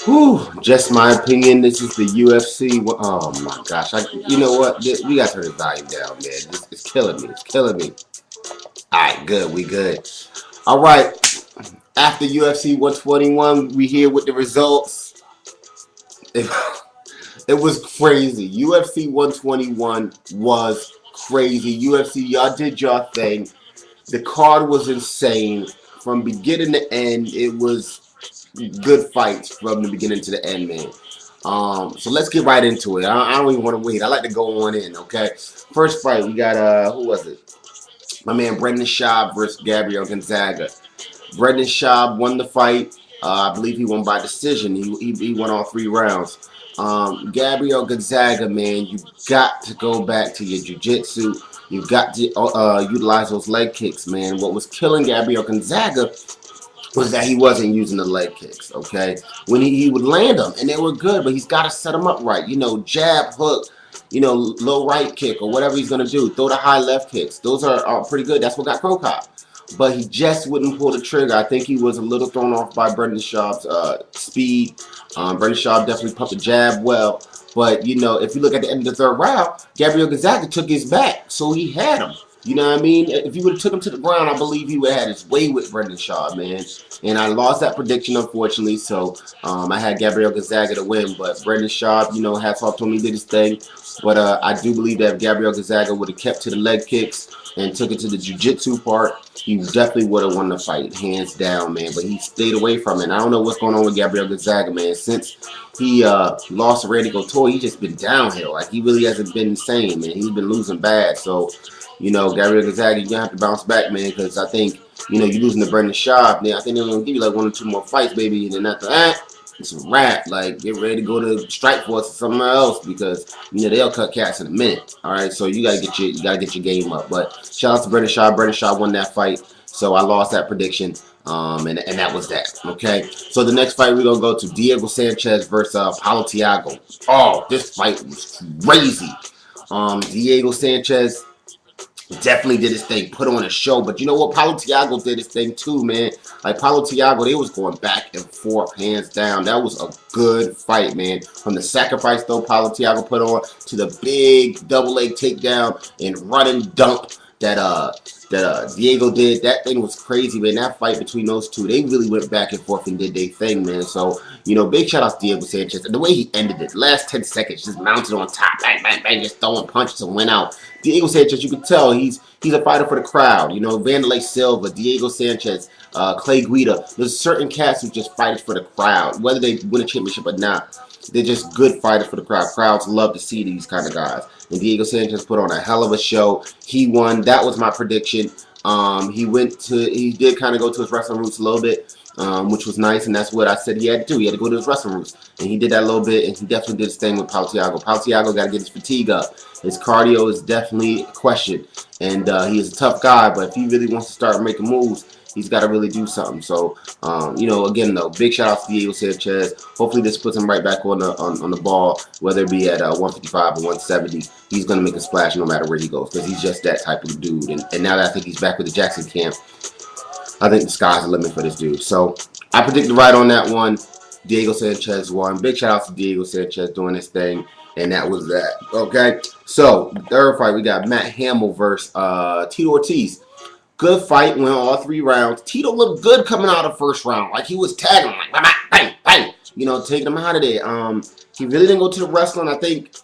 Whew, just my opinion. This is the UFC. Oh my gosh! You know what? We got to turn the volume down, man. It's killing me. It's killing me. All right, good. We good. All right. After UFC 121, we here with the results. It, it was crazy. UFC 121 was crazy. UFC, y'all did y'all thing. The card was insane from beginning to end. It was good fights from the beginning to the end, man. So let's get right into it. I don't even want to wait. I like to go on in. Okay, first fight we got who was it? My man Brendan Schaub versus Gabriel Gonzaga. Brendan Schaub won the fight. I believe he won by decision. He won all 3 rounds. Gabriel Gonzaga, man, you got to go back to your jiu-jitsu. You've got to utilize those leg kicks, man. What was killing Gabriel Gonzaga was that he wasn't using the leg kicks, okay? When he would land them, and they were good, but he's got to set them up right. You know, jab, hook, low right kick or whatever he's going to do. Throw the high left kicks. Those are pretty good. That's what got Crow Cop. But he just wouldn't pull the trigger. I think he was a little thrown off by Brendan Schaub's speed. Brendan Schaub definitely pumped the jab well. But, if you look at the end of the third round, Gabriel Gonzaga took his back, so he had him. You know what I mean? If you would have took him to the ground, I believe he would have had his way with Brendan Schaub, man. And I lost that prediction, unfortunately. So I had Gabriel Gonzaga to win. But Brendan Schaub, hats off to him. He did his thing. But I do believe that if Gabriel Gonzaga would have kept to the leg kicks and took it to the jiu-jitsu part, he definitely would have won the fight, hands down, man. But he stayed away from it. And I don't know what's going on with Gabriel Gonzaga, man. Since he lost Randy Couture, he's just been downhill. Like, he really hasn't been insane, man. He's been losing bad. So, Gabriel Gonzaga, you're going to have to bounce back, man, because I think, you're losing to Brendan Schaub. Man, I think they're going to give you like 1 or 2 more fights, baby. And then after that, it's a wrap. Like, get ready to go to Strike Force or somewhere else because, they'll cut cats in a minute. All right, so you got to get your game up. But shout out to Brendan Schaub. Brendan Schaub won that fight. So I lost that prediction. And that was that. Okay. So the next fight we're gonna go to Diego Sanchez versus Paulo Thiago. Oh, this fight was crazy. Diego Sanchez definitely did his thing, put on a show. But you know what? Paulo Thiago did his thing too, man. Like Paulo Thiago, they was going back and forth, hands down. That was a good fight, man. From the sacrifice though Paulo Thiago put on to the big double leg takedown and running dump that Diego did. That thing was crazy, man. That fight between those two, they really went back and forth and did their thing, man. So, big shout out to Diego Sanchez. And the way he ended it, last 10 seconds, just mounted on top, bang, bang, bang, just throwing punches and went out. Diego Sanchez, you can tell he's a fighter for the crowd. Vanderlei Silva, Diego Sanchez, Clay Guida. There's certain cats who just fight for the crowd, whether they win a championship or not. They're just good fighters for the crowd. Crowds love to see these kind of guys. And Diego Sanchez put on a hell of a show. He won. That was my prediction. He did kind of go to his wrestling roots a little bit, which was nice, and that's what I said he had to do. He had to go to his wrestling roots, and he did that a little bit, and he definitely did his thing with Paulo Thiago. Paulo Thiago got to get his fatigue up. His cardio is definitely a question, and he is a tough guy, but if he really wants to start making moves, he's got to really do something. So, again, though, big shout out to Diego Sanchez. Hopefully this puts him right back on the ball, whether it be at 155 or 170. He's going to make a splash no matter where he goes because he's just that type of dude. And now that I think he's back with the Jackson camp, I think the sky's the limit for this dude. So I predicted right on that one. Diego Sanchez won. Big shout out to Diego Sanchez doing his thing. And that was that. Okay. So, third fight, we got Matt Hamill versus Tito Ortiz. Good fight, went all 3 rounds. Tito looked good coming out of the first round. Like he was tagging him, like bang, bang, taking him out of there. He really didn't go to the wrestling. I think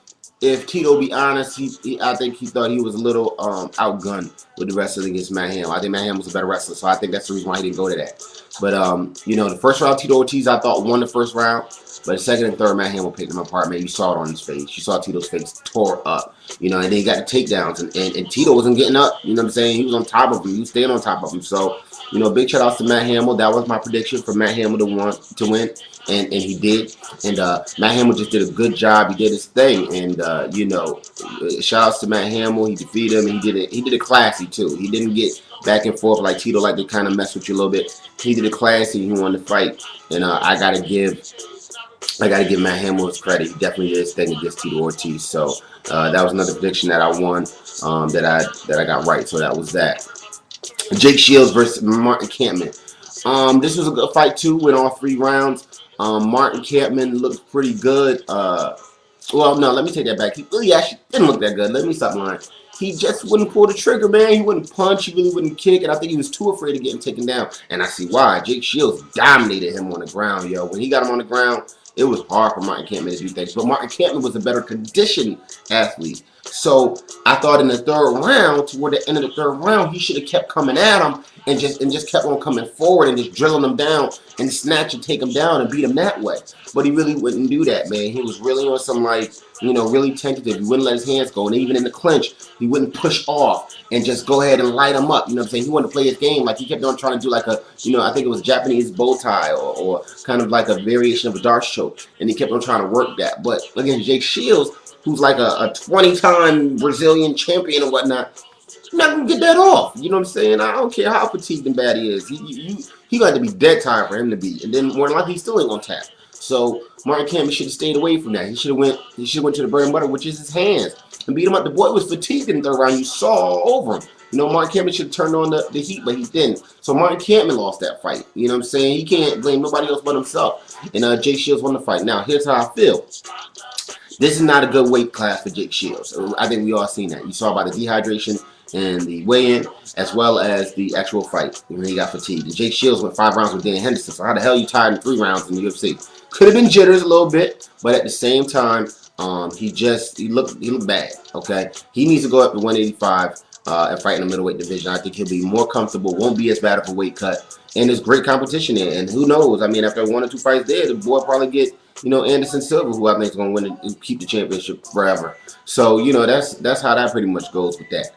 if Tito be honest, I think he thought he was a little outgunned with the wrestling against Matt Hamill. I think Matt Hamill was a better wrestler, so I think that's the reason why he didn't go to that. But the first round, Tito Ortiz, I thought won the first round. But the second and third, Matt Hamill picked him apart, man. You saw it on his face. You saw Tito's face tore up, and then he got the takedowns. And Tito wasn't getting up, you know what I'm saying? He was on top of him. He was staying on top of him. So, big shout outs to Matt Hamill. That was my prediction for Matt Hamill to win. And he did. And Matt Hamill just did a good job. He did his thing. And, shout outs to Matt Hamill. He defeated him. And he did it classy, too. He didn't get back and forth like Tito like to kind of mess with you a little bit. He did it classy. He won the fight. And I got to give Matt Hamill his credit. He definitely did his thing against Tito Ortiz. So that was another prediction that I won that I got right. So that was that. Jake Shields versus Martin Kampman. This was a good fight too. Went all 3 rounds. Martin Kampman looked pretty good. Well, no, let me take that back. He really actually didn't look that good. Let me stop lying. He just wouldn't pull the trigger, man. He wouldn't punch. He really wouldn't kick. And I think he was too afraid of getting taken down. And I see why. Jake Shields dominated him on the ground, yo. When he got him on the ground, it was hard for Martin Kampman to do things. But Martin Kampman was a better conditioned athlete. So I thought in the third round, toward the end of the third round, he should have kept coming at him and just kept on coming forward and just drilling him down and snatch and take him down and beat him that way. But he really wouldn't do that, man. He was really on some, like, really tentative. He wouldn't let his hands go. And even in the clinch, he wouldn't push off and just go ahead and light him up. You know what I'm saying? He wanted to play his game. Like, he kept on trying to do like a, I think it was Japanese bow tie or kind of like a variation of a darts choke. And he kept on trying to work that. But again, Jake Shields, who's like a 20-time Brazilian champion and whatnot, not gonna get that off. You know what I'm saying? I don't care how fatigued and bad he is. He got to be dead tired for him to be. And then more than likely, he still ain't gonna tap. So Martin Kampman should have stayed away from that. He should have went to the bread and butter, which is his hands, and beat him up. The boy was fatigued in the third round. You saw all over him. Martin Kampman should have turned on the heat, but he didn't. So Martin Kampman lost that fight. You know what I'm saying? He can't blame nobody else but himself. And Jake Shields won the fight. Now, here's how I feel. This is not a good weight class for Jake Shields. I think we all seen that. You saw by the dehydration and the weigh-in, as well as the actual fight when he got fatigued. And Jake Shields went 5 rounds with Danny Henderson. So how the hell you tired in 3 rounds in the UFC? Could have been jitters a little bit, but at the same time, he looked bad. Okay, he needs to go up to 185 and fight in the middleweight division. I think he'll be more comfortable. Won't be as bad of a weight cut, and there's great competition there. And who knows? I mean, after 1 or 2 fights there, the boy probably get Anderson Silva, who I think is going to win and keep the championship forever. So that's how that pretty much goes with that.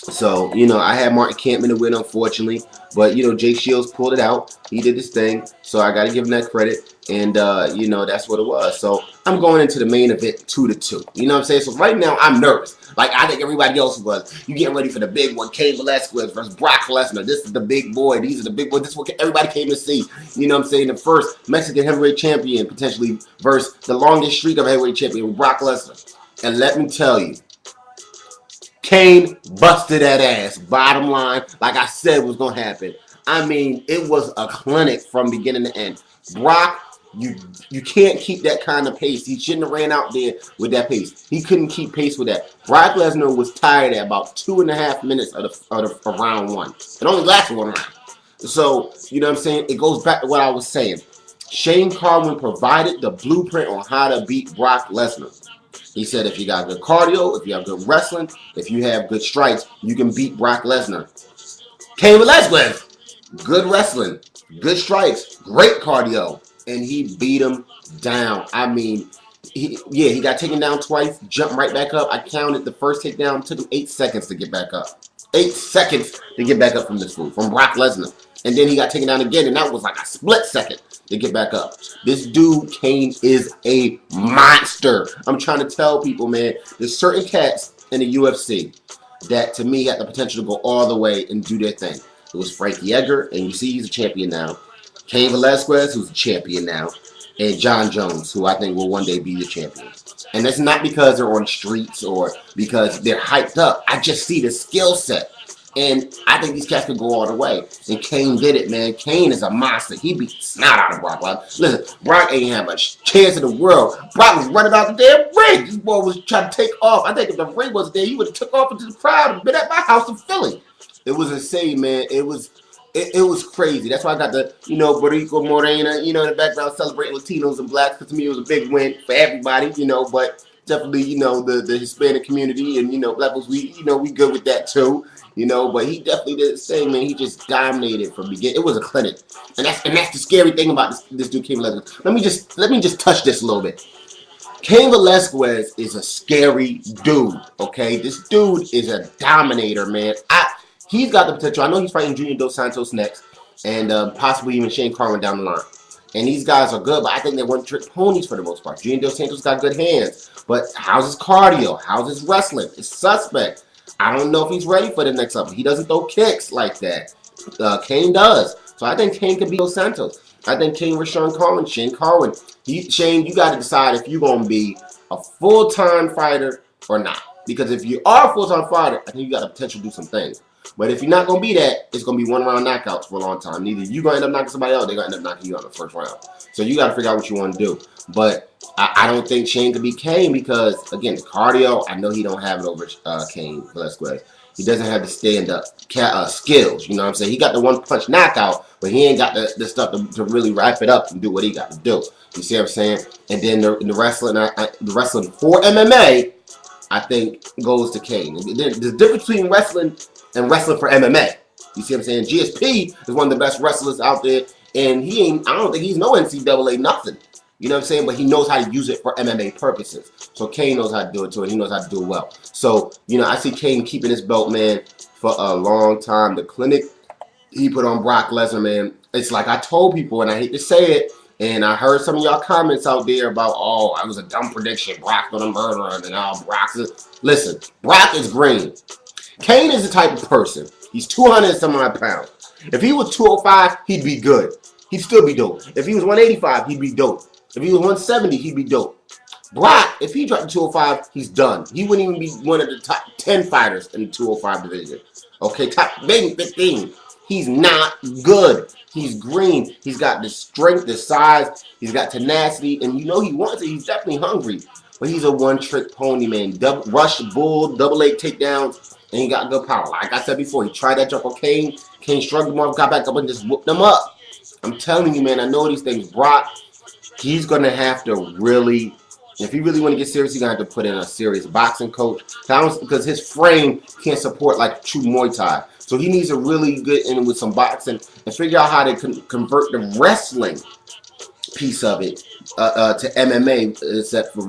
So, I had Martin Kampman to win, unfortunately. But, Jake Shields pulled it out. He did his thing. So, I got to give him that credit. And, that's what it was. So, I'm going into the main event 2-2. You know what I'm saying? So, right now, I'm nervous. Like, I think everybody else was. You getting ready for the big one. Cain Velasquez versus Brock Lesnar. This is the big boy. These are the big boys. This is what everybody came to see. You know what I'm saying? The first Mexican heavyweight champion, potentially, versus the longest streak of heavyweight champion with Brock Lesnar. And let me tell you, Cain busted that ass. Bottom line, like I said was going to happen. I mean, it was a clinic from beginning to end. Brock, you can't keep that kind of pace. He shouldn't have ran out there with that pace. He couldn't keep pace with that. Brock Lesnar was tired at about 2.5 minutes of round 1. It only lasted 1 round. So, you know what I'm saying? It goes back to what I was saying. Shane Carwin provided the blueprint on how to beat Brock Lesnar. He said if you got good cardio, if you have good wrestling, if you have good strikes, you can beat Brock Lesnar. Cain Velasquez, good wrestling, good strikes, great cardio, and he beat him down. I mean, he got taken down twice, jumped right back up. I counted the first takedown, took him 8 seconds to get back up. 8 seconds to get back up from this fool, from Brock Lesnar. And then he got taken down again, and that was like a split second to get back up. This dude, Cain, is a monster. I'm trying to tell people, man, there's certain cats in the UFC that, to me, got the potential to go all the way and do their thing. It was Frankie Edgar, and you see he's a champion now. Cain Velasquez, who's a champion now. And John Jones, who I think will one day be the champion. And that's not because they're on streets or because they're hyped up. I just see the skill set. And I think these cats could go all the way. And Cain did it, man. Cain is a monster. He beat the snot out of Brock. Listen, Brock ain't have a chance in the world. Brock was running out the damn ring. This boy was trying to take off. I think if the ring wasn't there, he would have took off into the crowd and been at my house in Philly. It was insane, man. It was crazy. That's why I got the, Borico Morena, in the background celebrating Latinos and blacks. Because to me, it was a big win for everybody, but definitely, the Hispanic community and, black folks, we good with that too. But he definitely did the same, man. He just dominated from the beginning. It was a clinic, and that's the scary thing about this dude, Cain Velasquez. Let me just touch this a little bit. Cain Velasquez is a scary dude. Okay, this dude is a dominator, man. He's got the potential. I know he's fighting Junior Dos Santos next, and possibly even Shane Carwin down the line. And these guys are good, but I think they're one-trick ponies for the most part. Junior Dos Santos got good hands, but how's his cardio? How's his wrestling? It's suspect. I don't know if he's ready for the next level. He doesn't throw kicks like that. Cain does. So I think Cain can beat Dos Santos. I think Cain with Shane Carwin. Shane, you got to decide if you're going to be a full-time fighter or not. Because if you are a full-time fighter, I think you got the potential to do some things. But if you're not going to be that, it's going to be one-round knockouts for a long time. Either you're going to end up knocking somebody out, they're going to end up knocking you out in the first round. So you got to figure out what you want to do. But I don't think Shane could beat Kane because, again, the cardio, I know he don't have it over Kane Velasquez. He doesn't have the stand-up skills, you know what I'm saying? He got the one-punch knockout, but he ain't got the stuff to really wrap it up and do what he got to do. You see what I'm saying? And then the wrestling for MMA, I think, goes to Kane. There's a difference between wrestling and wrestling for MMA. You see what I'm saying? GSP is one of the best wrestlers out there, and I don't think he's no NCAA nothing. You know what I'm saying? But he knows how to use it for MMA purposes. So Kane knows how to do it too, and he knows how to do it well. So, I see Kane keeping his belt, man, for a long time. The clinic he put on Brock Lesnar, man, it's like I told people, and I hate to say it, and I heard some of y'all comments out there about, oh, that was a dumb prediction. Brock's gonna murder him, and all Brock's listen, Brock is green. Kane is the type of person. He's 200 and some odd pounds. If he was 205, he'd be good. He'd still be dope. If he was 185, he'd be dope. If he was 170, he'd be dope. Brock, if he dropped to 205, he's done. He wouldn't even be one of the top 10 fighters in the 205 division. Okay, top maybe 15. He's not good. He's green. He's got the strength, the size. He's got tenacity, and he wants it. He's definitely hungry. But he's a one-trick pony, man. Rush, bull, double leg takedowns, and he got good power. Like I said before, he tried that jump on Kane. Kane shrugged him off, got back up, and just whooped him up. I'm telling you, man, I know these things. Brock, he's going to have to really, if he really want to get serious, he's going to have to put in a serious boxing coach. Because his frame can't support like true Muay Thai. So he needs to really get in with some boxing and figure out how to convert the wrestling piece of it to MMA except for,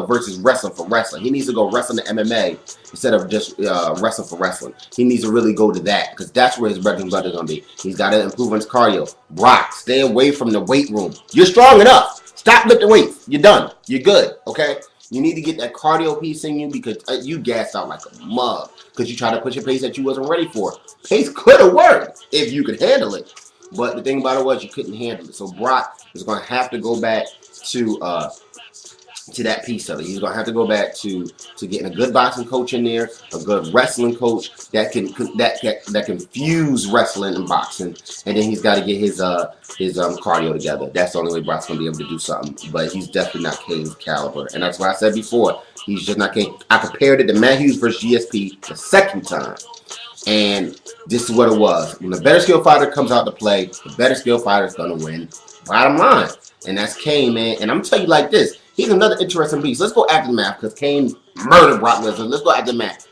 versus wrestling for wrestling. He needs to go wrestling to MMA instead of just wrestling for wrestling. He needs to really go to that because that's where his bread and butter is going to be. He's got to improve on his cardio. Brock, stay away from the weight room. You're strong enough. Stop lifting weights. You're done. You're good. Okay? You need to get that cardio piece in you because you gassed out like a mug because you tried to push a pace that you wasn't ready for. Pace could have worked if you could handle it. But the thing about it was you couldn't handle it. So Brock is going to have to go back to that piece of it. He's going to have to go back to getting a good boxing coach in there, a good wrestling coach that can fuse wrestling and boxing, and then he's got to get his cardio together. That's the only way Brock's going to be able to do something. But he's definitely not Kane's caliber, and that's what I said before. He's just not Kane. I compared it to Matt Hughes versus GSP the second time. And this is what it was. When the better skill fighter comes out to play, the better skill fighter is going to win. Bottom line. And that's Kane, man. And I'm going to tell you like this. Here's another interesting piece. Let's go after the math because Kane murdered Brock Lesnar. Let's go after the math.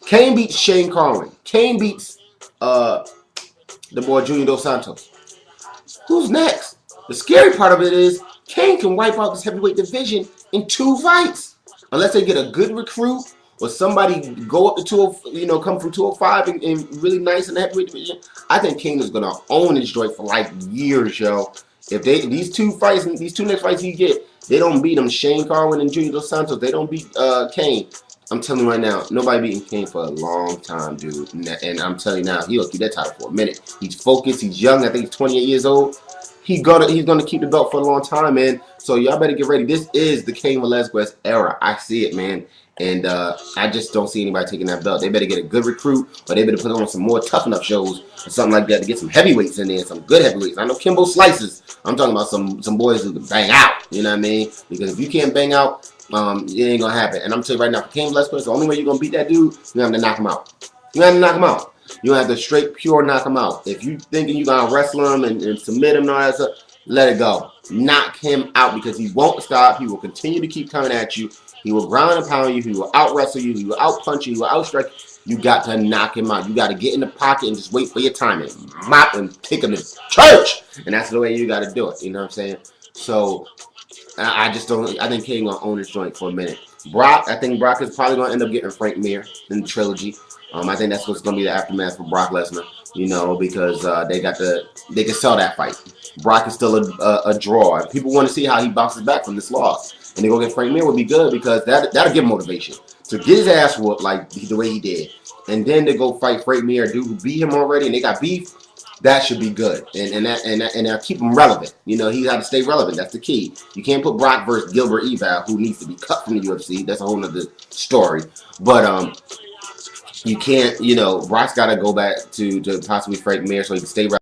Kane beats Shane Carwin. Kane beats the boy Junior Dos Santos. Who's next? The scary part of it is Kane can wipe out this heavyweight division in 2 fights. Unless they get a good recruit or somebody go up to 205, come from 205 and really nice in the heavyweight division. I think Kane is gonna own this joint for like years, yo. If these two next fights he get, they don't beat him, Shane Carwin and Junior Dos Santos, they don't beat Kane. I'm telling you right now, nobody beating Kane for a long time, dude. And I'm telling you now, he'll keep that title for a minute. He's focused, he's young, I think he's 28 years old. He's gonna keep the belt for a long time, man. So y'all better get ready. This is the Cain Velasquez era. I see it, man. And I just don't see anybody taking that belt. They better get a good recruit, or they better put on some more tough enough shows or something like that to get some heavyweights in there, some good heavyweights. I know Kimbo Slices. I'm talking about some boys who can bang out. You know what I mean? Because if you can't bang out, it ain't gonna happen. And I'm telling you right now, for Cain Velasquez, the only way you're gonna beat that dude, you have to knock him out. You have to knock him out. You have to straight pure knock him out. If you thinking you're gonna wrestle him and submit him and all that stuff, let it go. Knock him out because he won't stop. He will continue to keep coming at you. He will ground and pound you. He will out wrestle you. He will out punch you. He will out strike. You got to knock him out. You got to get in the pocket and just wait for your time and mop and take him to church. And that's the way you got to do it. You know what I'm saying? So I just don't. I think Cain gonna own this joint for a minute. I think Brock is probably gonna end up getting Frank Mir in the trilogy. I think that's what's gonna be the aftermath for Brock Lesnar. Because they can sell that fight. Brock is still a draw. People want to see how he bounces back from this loss. And they go get Frank Mir would be good because that'll give him motivation to get his ass whooped like the way he did. And then to go fight Frank Mir, a dude who beat him already, and they got beef. That should be good. And that'll keep him relevant. He got to stay relevant. That's the key. You can't put Brock versus Gilbert Eval, who needs to be cut from the UFC. That's a whole other story. But You can't, Brock's got to go back to possibly Frank Mir so he can stay right.